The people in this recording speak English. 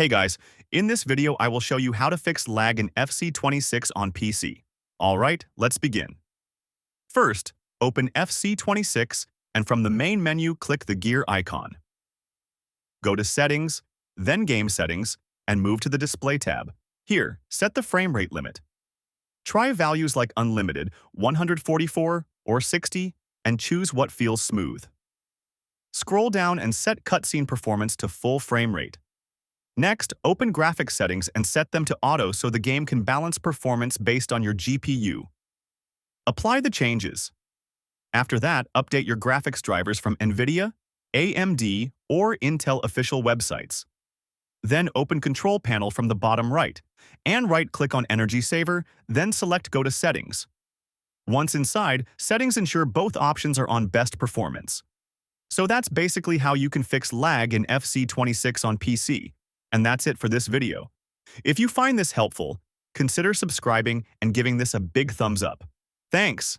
Hey guys, in this video I will show you how to fix lag in FC26 on PC. Alright, let's begin. First, open FC26 and from the main menu click the gear icon. Go to Settings, then Game Settings, and move to the Display tab. Here, set the frame rate limit. Try values like Unlimited, 144, or 60, and choose what feels smooth. Scroll down and set cutscene performance to full frame rate. Next, open graphics settings and set them to auto so the game can balance performance based on your GPU. Apply the changes. After that, update your graphics drivers from NVIDIA, AMD, or Intel official websites. Then open Control Panel from the bottom right, and right-click on Energy Saver, then select Go to Settings. Once inside, settings ensure both options are on best performance. So that's basically how you can fix lag in FC26 on PC. And that's it for this video. If you find this helpful, consider subscribing and giving this a big thumbs up. Thanks!